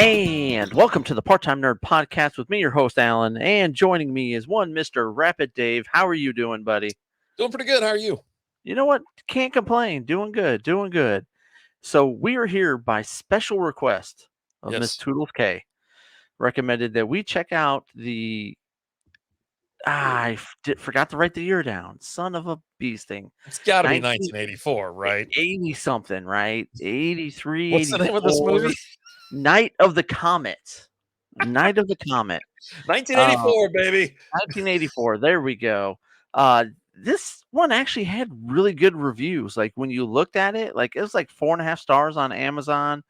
And welcome to the Part-Time Nerd Podcast with me, your host, Alan. And joining me is one Mr. Rapid Dave. How are you doing, buddy? Doing pretty good. How are you? You know what? Can't complain. Doing good. Doing good. So we are here by special request of Miss Yes. Toodlescae. Recommended that we check out the... forgot to write the year down. Son of a bee sting. It's got to be 1980 1984, right? something, right? 83, What's the name of this 84. movie? Night of the Comet. Night of the Comet. 1984, baby. 1984. There we go. This one actually had really good reviews. Like when you looked at it, like it was like 4.5 stars on Amazon.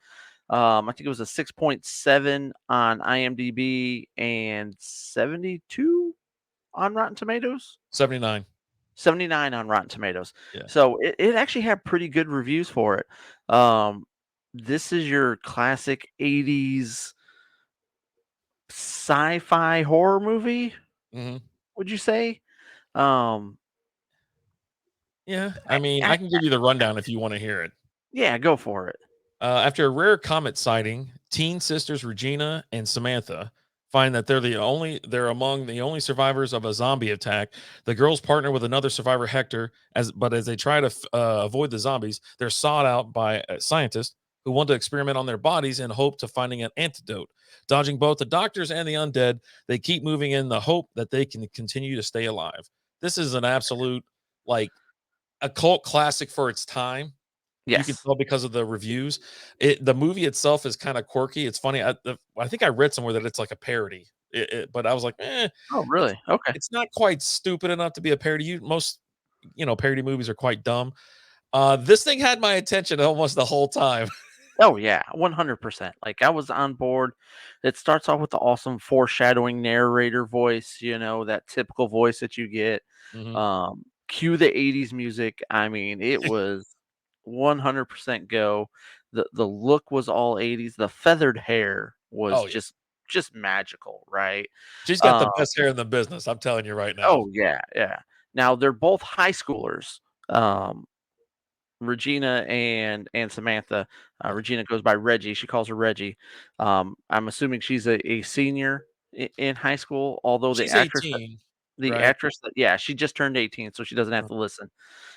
I think it was a 6.7 on IMDb and 72 on Rotten Tomatoes. 79. 79 on Rotten Tomatoes. Yeah. So it actually had pretty good reviews for it. This is your classic 80s sci-fi horror movie, hmm would you say? Um, Yeah. I mean, I, I can give you the rundown if you want to hear it. yeah, go for it. After a rare comet sighting, teen sisters Regina and Samantha find that they're among the only survivors of a zombie attack. The girls partner with another survivor, Hector, as they try to avoid the zombies, they're sought out by scientists who want to experiment on their bodies in hope to finding an antidote. Dodging both the doctors and the undead, they keep moving in the hope that they can continue to stay alive. This is an absolute like a cult classic for its time. You can Yes. tell because of the reviews. The movie itself is kind of quirky. It's funny. I think I read somewhere that it's like a parody. But I was like, Oh, it's really? Okay. it's not quite stupid enough to be a parody. Most parody movies are quite dumb. This thing had my attention almost the whole time. Oh, yeah, 100%. Like I was on board. It starts off with the awesome foreshadowing narrator voice, that typical voice that you get. Mhm. Cue the 80s music. I mean, it was 100% go. The look was all 80s. The feathered hair was Oh yeah, just magical, right? she's got the Um, best hair in the business. I'm telling you right now. oh yeah, yeah. Now they're both high schoolers. Um, Regina and Samantha. Yeah. Regina goes by Reggie. She calls her Reggie. I'm assuming she's a senior in high school. Although the She's actress, 18, the right? actress that yeah, she just turned 18, so she doesn't have Uh, to listen.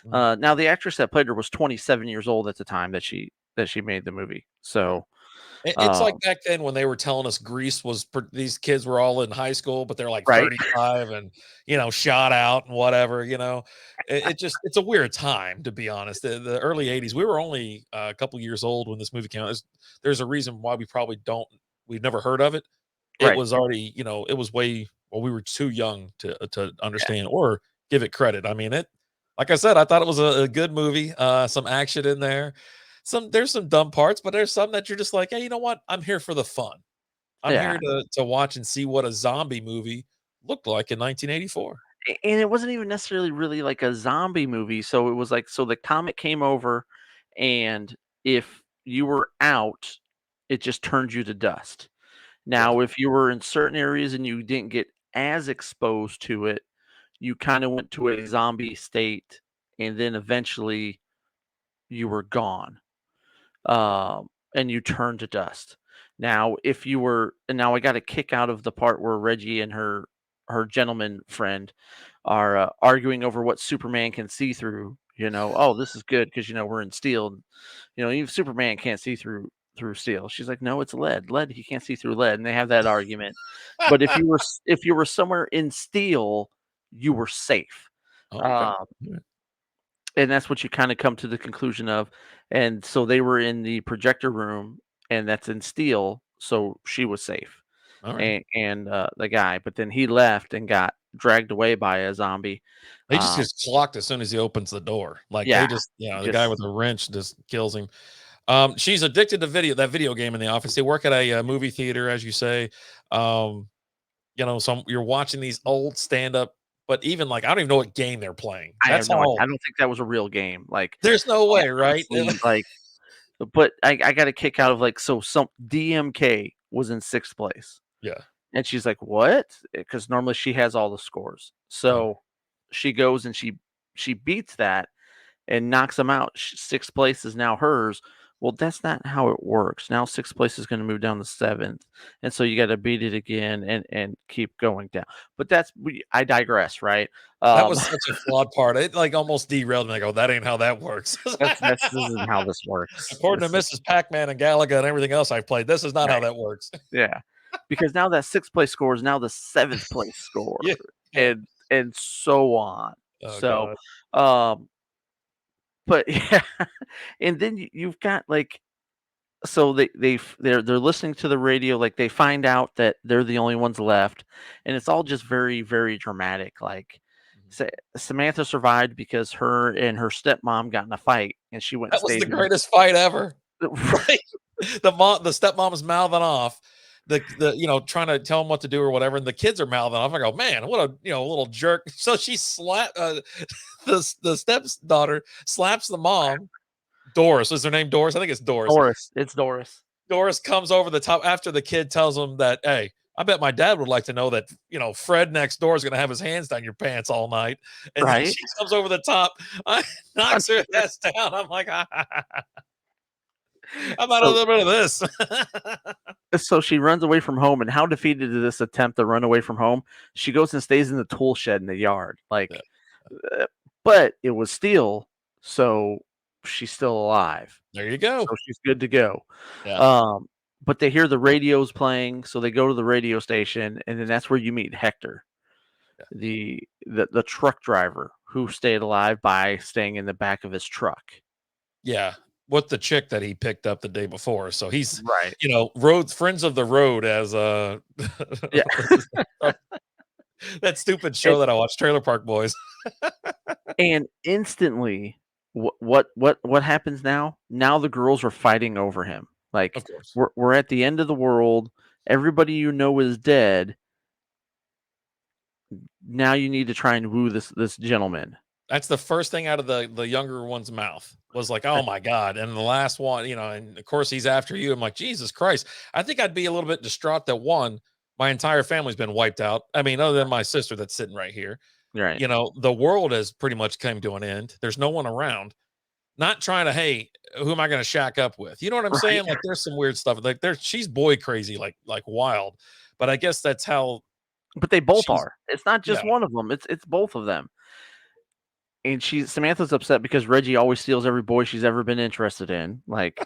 mhm. Now the actress that played her was 27 years old at the time that she made the movie. Yeah. So It's like um, back then when they were telling us Greece these kids were all in high school, but they're like right, 35 and shot out and whatever. It's a weird time, to be honest. The early 80s, we were only a couple years old when this movie came out. There's a reason why we've never heard of it. It right, was already, it was way, well, we were too young to yeah, understand or give it credit. I mean, like I said, I thought it was a good movie, some action in there. There's some dumb parts, but there's some that you're just like, hey, you know what? I'm here for the fun. I'm yeah. here to watch and see what a zombie movie looked like in 1984. And it wasn't even necessarily really like a zombie movie. So it was like, so the comet came over, and if you were out, it just turned you to dust. Yeah. Now, if you were in certain areas and you didn't get as exposed to it, you kind of went to a zombie state, and then eventually you were gone, and you turned to dust. Now, if you were, and now I got a kick out of the part where Reggie and her gentleman friend are arguing over what Superman can see through. Oh, this is good because we're in steel. Even Superman can't see through steel. She's like, no, it's lead. Lead, he can't see through lead, and they have that argument. But if you were somewhere in steel, you were safe. Oh, okay. Um, and that's what you kind of come to the conclusion of. And so they were in the projector room, and that's in steel, so she was safe. All right. And the guy, but then he left and got dragged away by a zombie. He just Um, gets clocked as soon as he opens the door. Like they yeah, just, the guy with just the wrench just kills him. She's addicted to that video game in the office. They work at a movie theater, as you say. Um, you're watching these old stand-up, but even like I don't even know what game they're playing. I have That's no idea. how I don't think that was a real game. Like, there's no way, right? honestly, like, but I got a kick out of like, so some DMK was in sixth place. Yeah. And she's like, "What?" Because normally she has all the scores. Uh, So she goes and she beats that and knocks him out. Sixth place is now hers. Well, that's not how it works. Now 6th place is gonna move down to 7th, and so you gotta beat it again and keep going down. But I digress, right? That Um, was such a flawed part. It, like, almost derailed me. I go, "That ain't how that works." this isn't how this works. According to This is Mrs. Pac-Man and Galaga and everything else I've played, this is not how right. that works. Yeah. Because now that 6th place score is now the 7th place score, Yeah, yeah. and so on. Oh So, god. um, but yeah, and then you've got, like, so they're listening to the radio, like, they find out that they're the only ones left, and it's all just very, very dramatic, like, Mhm. Sa Samantha survived because her and her stepmom got in a fight, and she went and That was the stayed in greatest fight ever. the Like, the stepmom's mouthing off, trying to tell him what to do or whatever, and the kids are mouthing off. I go, "Man, what a, little jerk." So she slapped, the stepdaughter slaps the mom. Doris, is her name Doris? I think it's Doris. Doris, it's Doris, Doris comes over the top after the kid tells him that, "Hey, I bet my dad would like to know that, Fred next door is gonna have his hands down your pants all night." And then right? she comes over the top, knocks her ass down. I'm like, "How about a So little bit of this?" so she runs away from home, and how defeated is this attempt to run away from home? She goes and stays in the tool shed in the yard, Yeah. like, but it was steel, so she's still alive. There you go. So she's good to go. Yeah. Um, but they hear the radios playing, so they go to the radio station, and then that's where you meet Hector, Yeah. the truck driver who stayed alive by staying in the back of his truck. Yeah. With the chick that he picked up the day before. So he's, Right. roads friends of the road as Yeah. that stupid And show that I watched, Trailer Park Boys. and instantly, what happens now? Now the girls are fighting over him. Of Like, course. we're at the end of the world. Everybody you know is dead. Now you need to try and woo this gentleman. That's the first thing out of the younger one's mouth was like, "Oh my god." And the last one, and of course he's after you. I'm like, "Jesus Christ." I think I'd be a little bit distraught that one, my entire family's been wiped out. I mean, other than my sister that's sitting right here. Right. The world has pretty much come to an end. There's no one around. Not trying to, hey, who am I going to shack up with? You know what I'm Right. saying? Like there's some weird stuff. Like she's boy crazy, like wild. But I guess that's how But they both she's. are. It's not Yeah. just one of them. It's both of them. And Samantha's upset because Reggie always steals every boy she's ever been interested in. Like,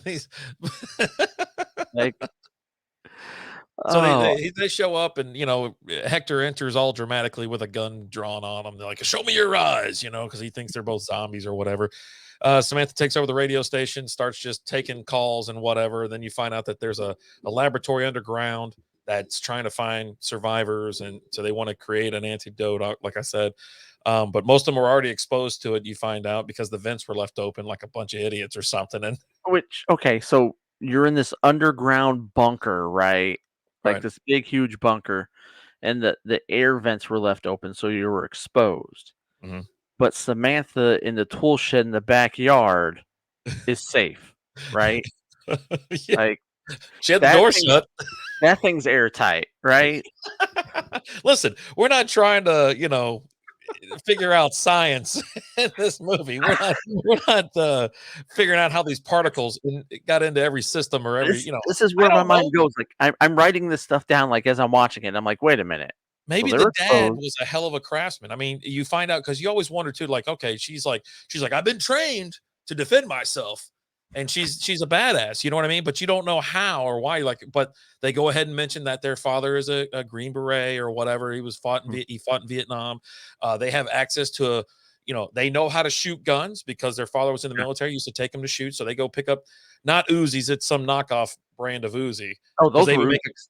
These- like, So they, oh, they they show up and Hector enters all dramatically with a gun drawn on him. They're like, "Show me your eyes," because he thinks they're both zombies or whatever. Samantha takes over the radio station, starts just taking calls and whatever. Then you find out that there's a laboratory underground that's trying to find survivors, and so they want to create an antidote. Like I said, but most of them were already exposed to it. You find out because the vents were left open, like a bunch of idiots or something. And which okay, so you're in this underground bunker, right? Like right. this big, huge bunker, and the air vents were left open, so you were exposed. Mhm. But Samantha in the tool shed in the backyard is safe, right? Yeah, Like she had the that door thing, shut. that thing's airtight, right? Listen, we're not trying to, figure out science in this movie. We're not figuring out how these particles got into every system or every, This is I where my don't know. mind goes. Like I'm writing this stuff down like as I'm watching it. I'm like, wait a minute. So Maybe the they're dad exposed, was a hell of a craftsman. I mean, you find out because you always wonder too, like, okay, she's like, I've been trained to defend myself. And she's a badass, you know what I mean? But you don't know how or why. Like, but they go ahead and mention that their father is a Green Beret or whatever. He fought in Vietnam. They have access to they know how to shoot guns because their father was in the yeah. military, used to take them to shoot. So they go pick up not Uzis, it's some knockoff brand of Uzi. Oh, Because those they were even make Uzis.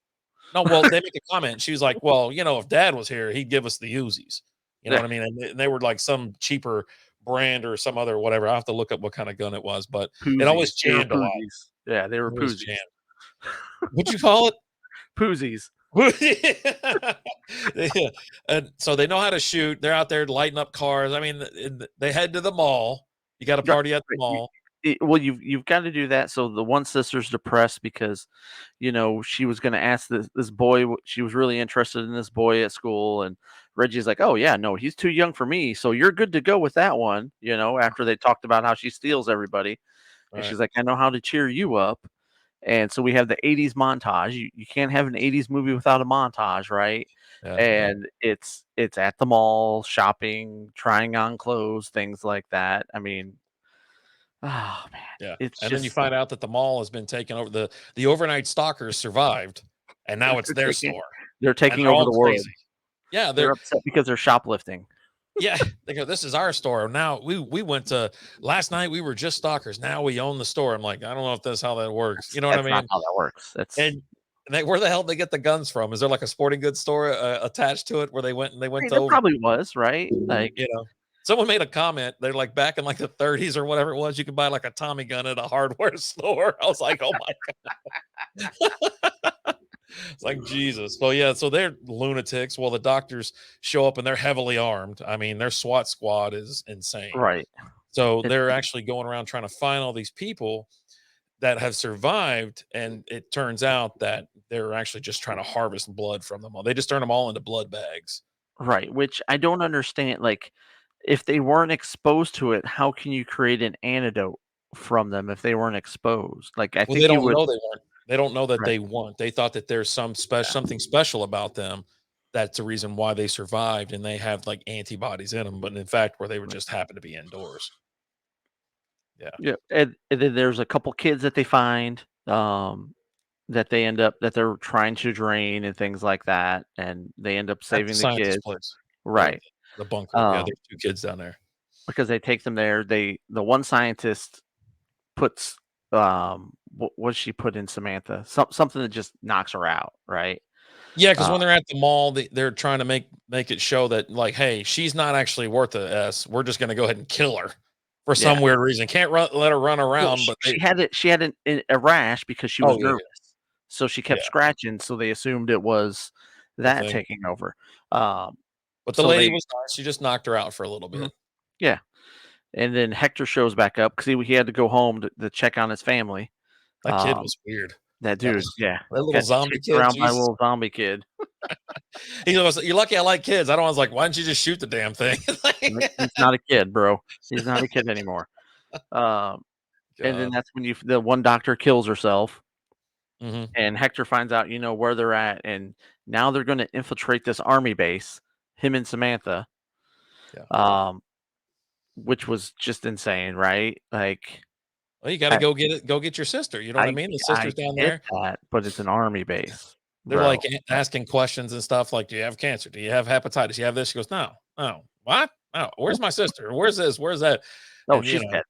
no, well, they make a comment. She was like, "Well, if Dad was here, he'd give us the Uzis." You know Yeah, what I mean? And they were like some cheaper brand or some other whatever. I have to look up what kind of gun it was, but it always Poozies. They were jammed a lot. Poozies. Yeah, they were It always Poozies. jammed. What'd you call it? Poozies. Yeah. And so they know how to shoot. They're out there lighting up cars. I mean, they head to the mall. You got a Right, party at the right. mall. Well, you've gotta do that, so the one sister's depressed because, she was gonna ask this boy she was really interested in this boy at school, and Reggie's like, "Oh, yeah, no, he's too young for me, so you're good to go with that one," after they talked about how she steals everybody, and Right. she's like, "I know how to cheer you up," and so we have the '80s montage. You can't have an '80s movie without a montage, right? Yeah. Yeah. And it's at the mall, shopping, trying on clothes, things like that. I mean, oh, man, Yeah. it's And then you just find out that the mall has been taken over. The overnight stalkers survived, and now it's they're their taking store, they're and taking they're over all the world. crazy. Yeah, They're they're upset because they're shoplifting. yeah, they go, "This is our store." Now we went to last night we were just stalkers. Now we own the store. I'm like, I don't know if that's how that works. You know what I That's not mean? how that works. That's And where the hell did they get the guns from? Is there like a sporting goods store attached to it where they I went mean, to there over, probably was, right? Like, you know? Someone made a comment. They're like back in like the 30s or whatever it was, you could buy like a Tommy gun at a hardware store. I was like, oh my It's like Jesus. Well, yeah, so they're lunatics. Well, the doctors show up and they're heavily armed. I mean, their SWAT squad is insane. right. So It they're actually going around trying to find all these people that have survived. And it turns out that they're actually just trying to harvest blood from them all. They just turn them all into blood bags. right, which I don't understand, like, if they weren't exposed to it, how can you create an antidote from them if they weren't exposed? Like, I Well, they think you don't would. know they weren't. They don't know that Right. they weren't. They thought that there's Yeah. something special about them. That's the reason why they survived, and they have like antibodies in them. But in fact, where they were Right. just happened to be indoors. Yeah. Yeah, and then there's a couple kids that they find, that they end up that they're trying to drain and things like that, and they end up At the saving the scientist kids. place, Right. the bunker. Yeah, Um, there's 2 kids down there. because they take them there. The one scientist puts, what does she put in Samantha? Something that just knocks her out, right? Yeah, because Uh, when they're at the mall, they're trying to make it show that, like, "Hey, she's not actually worth a S. We're just gonna go ahead and kill her for yeah. some weird reason. Can't let her run Well, around," she but she had it she had a rash because she Oh, was yeah, nervous, yeah. so she kept Yeah, scratching, so they assumed it was the that thing. taking over. Um, But the so lady they was nice. She just knocked her out for a little Mhm. bit. Yeah, and then Hector shows back up because he had to go home to check on his family. That kid Um, was weird. that That dude, yeah, that little got zombie chased kid, around by a Jesus. little zombie kid. He goes, "You're lucky I like kids." I was like, "Why didn't you just shoot the damn thing?" Like, he's not a kid, bro. He's not a kid anymore. Um, and then God. that's when the one doctor kills herself, Mhm. and Hector finds out, where they're at, and now they're gonna infiltrate this army base, him and Samantha, Yeah. um, which was just insane, right? Like, Well, you gotta I go get your sister, you know what I mean? The I sister's down get there. that, but it's an army base, They're, bro. like, asking questions and stuff like, "Do you have cancer? Do you have hepatitis? Do you have this?" She goes, "No. No. What? No. Where's my sister? Where's this? Where's that?" Oh, And, she's dead.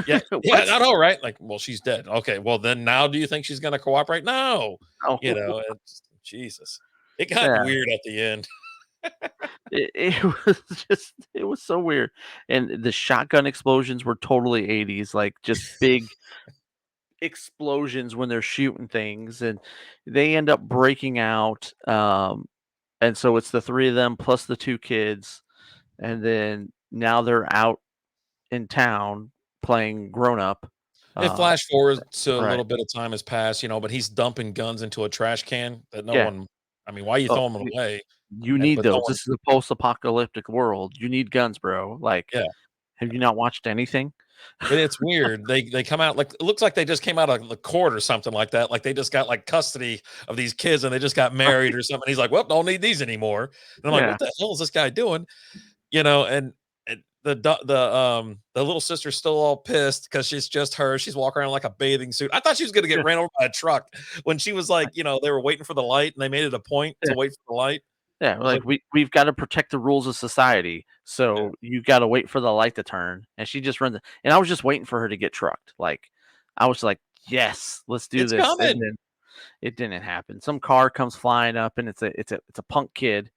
yeah, yeah, What? I know, right? Like, "Well, she's dead." "Okay, well, then now do you think she's gonna cooperate?" "No." Oh, It's Jesus. It got yeah. weird at the end. It was it was so weird, and the shotgun explosions were totally '80s, like, just big explosions when they're shooting things, and they end up breaking out, and so it's the 3 of them plus the 2 kids, and then now they're out in town playing grown up. It Uh, flash forward to a right. little bit of time has passed, but he's dumping guns into a trash can that no Yeah. one I mean, why you Oh, throw them away? you And need but no those. one This is a post-apocalyptic world. You need guns, bro. Like, yeah. have you not watched anything? It's weird. They come out like it looks like they just came out of the court or something like that. Like they just got like custody of these kids and they just got married or something. He's like, "Well, don't need these anymore." And I'm like, Yeah. "What the hell is this guy doing?" And the little sister's still all pissed because she's just her. She's walking around like a bathing suit. I thought she was gonna get Yeah. ran over by a truck when she was like, they were waiting for the light and they made it a point Yeah. to wait for the light. Yeah, I was like, like, we've gotta protect the rules of society, yeah, so you gotta wait for the light to turn, and she just runs and I was just waiting for her to get trucked, like, I was like, "Yes, let's do it's this," and coming. then it didn't happen. Some car comes flying up, and it's a punk kid,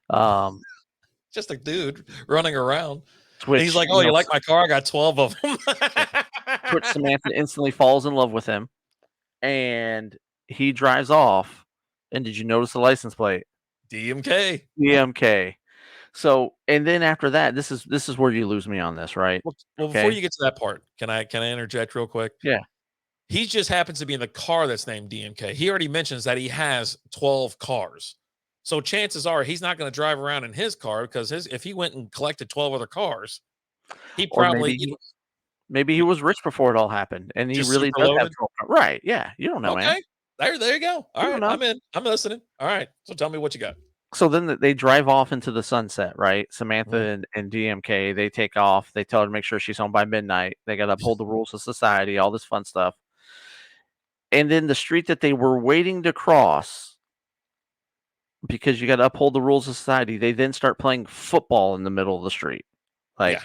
um, Just a dude running around. And he's which, like, "Oh, you like my car? I got 12 of them." yeah, to which Samantha instantly falls in love with him, and he drives off, and did you notice the license plate? DMK. EMK. So, and then after that, this is where you lose me on this, right? Well, before Okay. you get to that part, can I interject real quick? Yeah. He just happens to be in the car that's named DMK. He already mentions that he has 12 cars. So chances are he's not going to drive around in his car because if he went and collected 12 other cars, he Or probably, you know, maybe he was rich before it all happened, and he just really super does have loaded. 12 right, yeah, you don't know, man. Okay. There you go. All You don't right. know. I'm in. I'm listening. All right. So tell me what you got. So then they drive off into the sunset, right? Samantha Mhm. and DMK, they take off. They tell her to make sure she's home by midnight. They got to uphold the rules of society, all this fun stuff. And then the street that they were waiting to cross, because you got to uphold the rules of society, they then start playing football in the middle of the street. Yeah. Like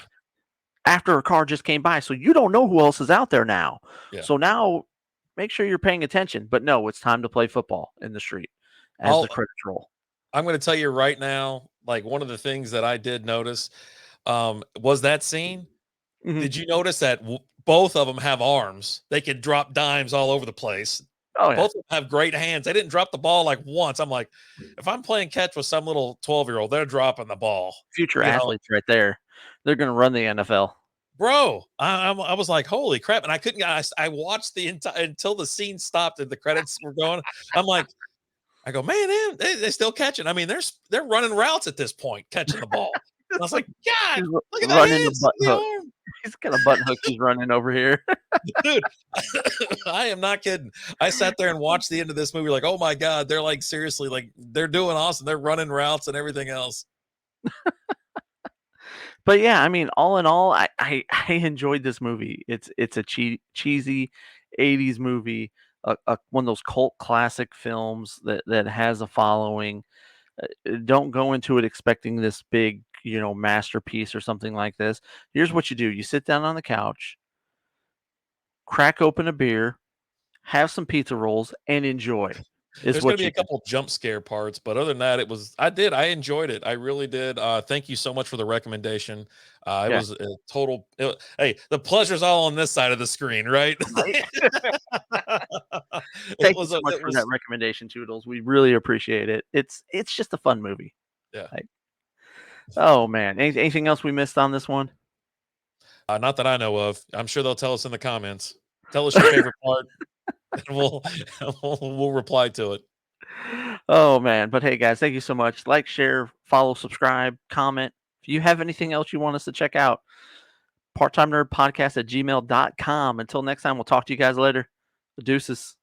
after a car just came by. So you don't know who else is out there now. Yeah. So now make sure you're paying attention. But no, it's time to play football in the street as the I'll, credits roll. I'm going to tell you right now, like one of the things that I did notice was that scene. Mhm. Did you notice that both of them have arms? They could drop dimes all over the place. Oh, yeah. Both of them have great hands. They didn't drop the ball like once. I'm like, if I'm playing catch with some little 12-year-old, they're dropping the ball. Future You know, athletes right there. They're going to run the NFL. bro, I was like, holy crap. And I couldn't, I watched the entire until the scene stopped and the credits were going. I'm like, I go, man, they still catching. I mean, they're running routes at this point, catching the ball. And I was like, God, He's look at the running the hands, button look at hook. the arm. He's got a button hook he's running over here. Dude, I am not kidding. I sat there and watched the end of this movie, like, oh my God, they're like seriously, like they're doing awesome. They're running routes and everything else. But yeah, I mean, all in all, I enjoyed this movie. It's a cheesy 80s movie, one of those cult classic films that has a following. Don't go into it expecting this big, masterpiece or something like this. Here's what you do: you sit down on the couch, crack open a beer, have some pizza rolls, and enjoy. Is There's gonna what be you a do. couple jump scare parts, but other than that, I enjoyed it. I really did. Thank you so much for the recommendation. It Yeah, was a total hey, the pleasure's all on this side of the screen, right? right. It Thank you was so a much it for that was recommendation, Toodles. We really appreciate it. It's just a fun movie. yeah. Like, oh man, anything else we missed on this one? Not that I know of. I'm sure they'll tell us in the comments. Tell us your favorite part, and we'll reply to it. Oh man, but hey guys, thank you so much. Like, share, follow, subscribe, comment. If you have anything else you want us to check out, part-time nerd podcast at gmail.com. Until next time, we'll talk to you guys later. Deuces.